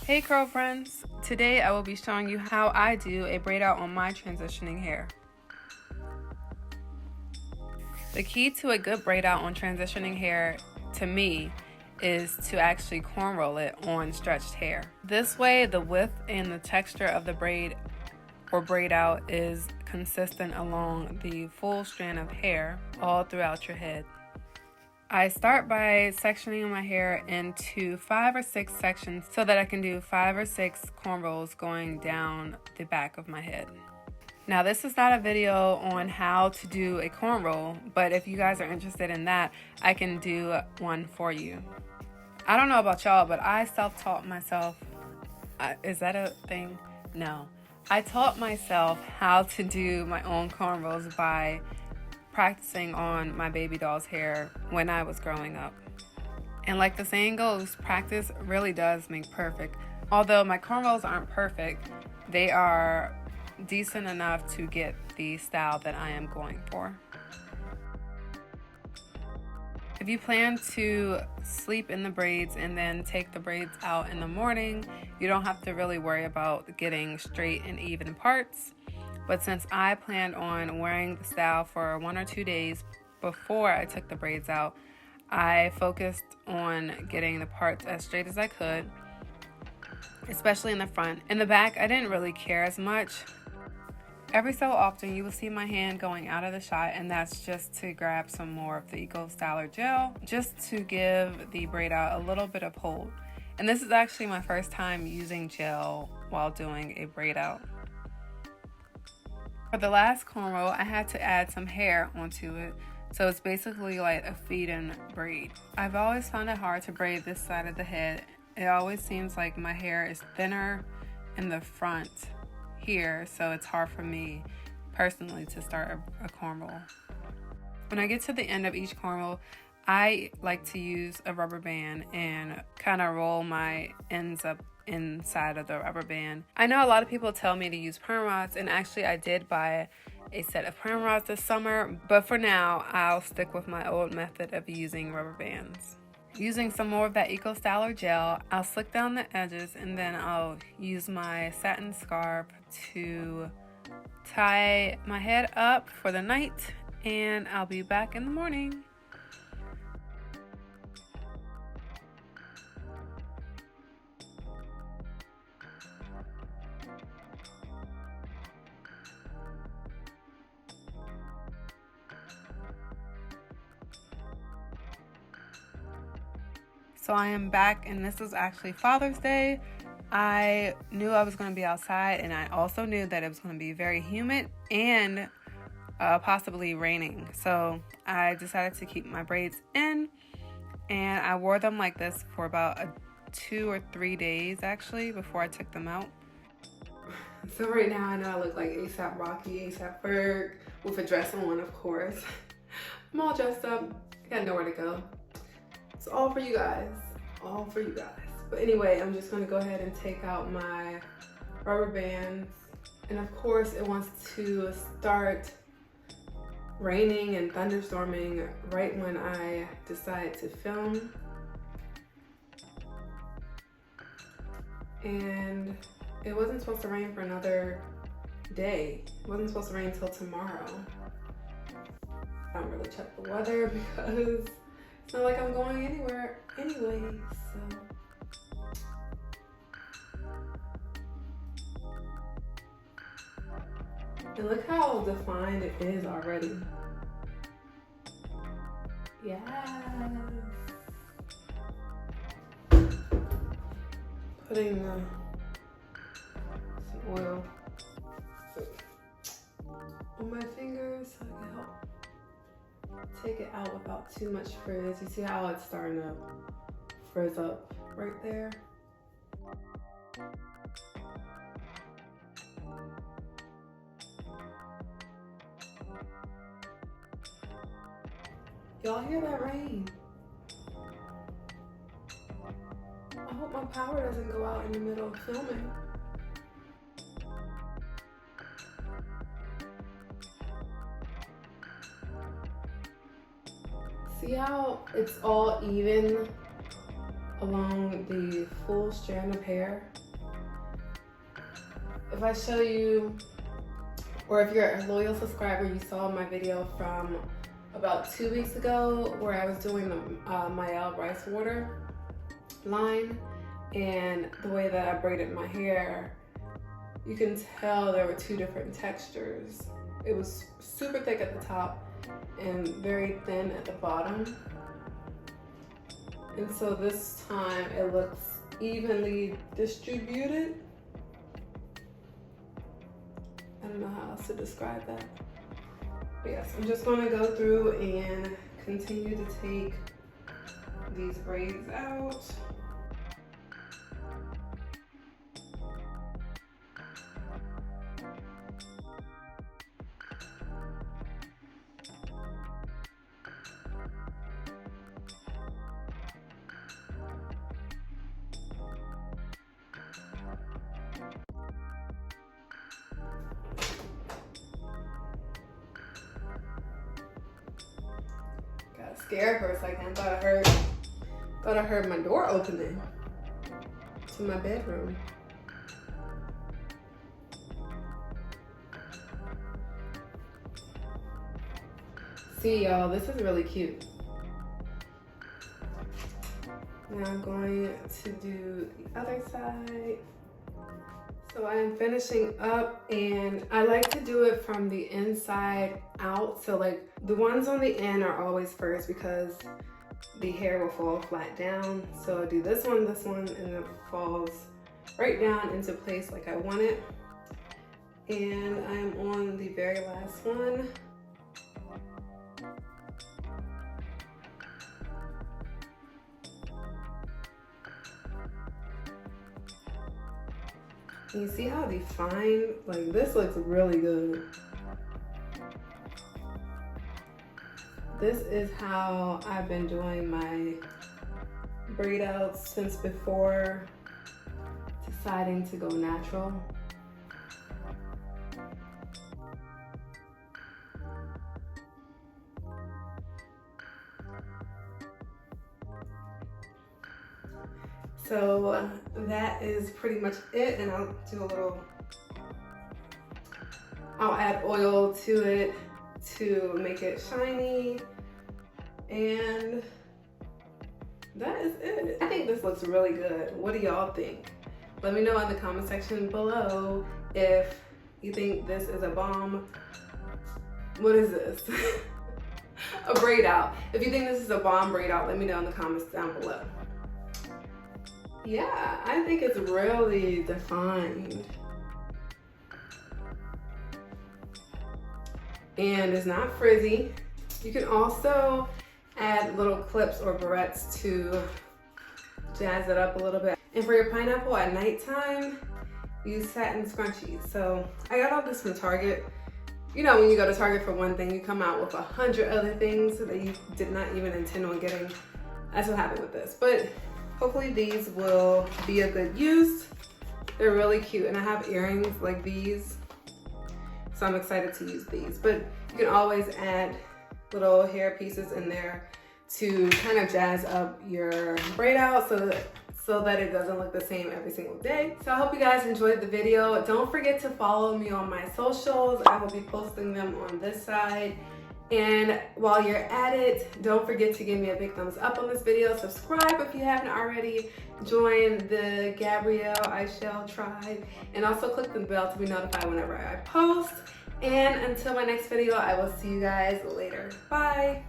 Hey girlfriends, today I will be showing you how I do a braid out on my transitioning hair. The key to a good braid out on transitioning hair, to me, is to actually cornroll it on stretched hair. This way the width and the texture of the braid or braid out is consistent along the full strand of hair all throughout your head. I start by sectioning my hair into 5 or 6 sections so that I can do 5 or 6 cornrows going down the back of my head. Now this is not a video on how to do a cornrow, but if you guys are interested in that, I can do one for you. I don't know about y'all, but I self-taught myself. Is that a thing? No. I taught myself how to do my own cornrows by practicing on my baby doll's hair when I was growing up. And like the saying goes, practice really does make perfect. Although my cornrows aren't perfect, they are decent enough to get the style that I am going for. If you plan to sleep in the braids and then take the braids out in the morning, you don't have to really worry about getting straight and even parts. But since I planned on wearing the style for 1 or 2 days before I took the braids out, I focused on getting the parts as straight as I could, especially in the front. In the back, I didn't really care as much. Every so often, you will see my hand going out of the shot, and that's just to grab some more of the Eco Styler gel, just to give the braid out a little bit of hold. And this is actually my first time using gel while doing a braid out. For the last cornrow, I had to add some hair onto it, so it's basically like a feed-in braid. I've always found it hard to braid this side of the head. It always seems like my hair is thinner in the front here, so it's hard for me personally to start a cornrow. When I get to the end of each cornrow, I like to use a rubber band and kind of roll my ends up inside of the rubber band. I know a lot of people tell me to use perm rods, and actually I did buy a set of perm rods this summer, but for now I'll stick with my old method of using rubber bands. Using some more of that Eco Styler gel, I'll slick down the edges and then I'll use my satin scarf to tie my head up for the night, and I'll be back in the morning. So I am back, and this is actually Father's Day. I knew I was going to be outside, and I also knew that it was going to be very humid and possibly raining. So I decided to keep my braids in, and I wore them like this for about 2 or 3 days actually before I took them out. So right now I know I look like ASAP Rocky, ASAP Ferg with a dress on, of course. I'm all dressed up. I got nowhere to go. It's all for you guys, all for you guys. But anyway, I'm just gonna go ahead and take out my rubber bands. And of course, it wants to start raining and thunderstorming right when I decide to film. And it wasn't supposed to rain for another day. It wasn't supposed to rain until tomorrow. I don't really check the weather because it's not like I'm going anywhere anyway, so. And look how defined it is already. Yes. Putting some oil on my fingers so I can help take it out without too much frizz. You see how it's starting to frizz up right there? Y'all hear that rain? I hope my power doesn't go out in the middle of filming. See how it's all even along the full strand of hair? if I show you, or if you're a loyal subscriber, you saw my video from about 2 weeks ago where I was doing the Mael rice water line, and the way that I braided my hair, you can tell there were two different textures. It was super thick at the top and very thin at the bottom. And so this time it looks evenly distributed. I don't know how else to describe that. But yes, I'm just gonna go through and continue to take these braids out. Got scared for a second. Thought I heard my door opening to my bedroom. See y'all, this is really cute. Now I'm going to do the other side. So I am finishing up, and I like to do it from the inside out. So like the ones on the end are always first because the hair will fall flat down. So I do this one, and then it falls right down into place like I want it. And I'm on the very last one. And you see how defined, like this looks really good. This is how I've been doing my braid outs since before deciding to go natural. So that is pretty much it, and I'll do a little, I'll add oil to it to make it shiny, and that is it. I think this looks really good. What do y'all think? Let me know in the comment section below if you think this is a bomb. What is this? A braid out. If you think this is a bomb braid out, let me know in the comments down below. Yeah, I think it's really defined. And it's not frizzy. You can also add little clips or barrettes to jazz it up a little bit. And for your pineapple at nighttime, use satin scrunchies. So I got all this from Target. You know, when you go to Target for one thing, you come out with 100 other things that you did not even intend on getting. That's what happened with this. But hopefully these will be a good use. They're really cute, and I have earrings like these, so I'm excited to use these. But you can always add little hair pieces in there to kind of jazz up your braid out so that it doesn't look the same every single day. So I hope you guys enjoyed the video. Don't forget to follow me on my socials. I will be posting them on this side. And while you're at it, don't forget to give me a big thumbs up on this video. Subscribe if you haven't already. Join the Gabrielle Ishell tribe. And also click the bell to be notified whenever I post. And until my next video, I will see you guys later. Bye.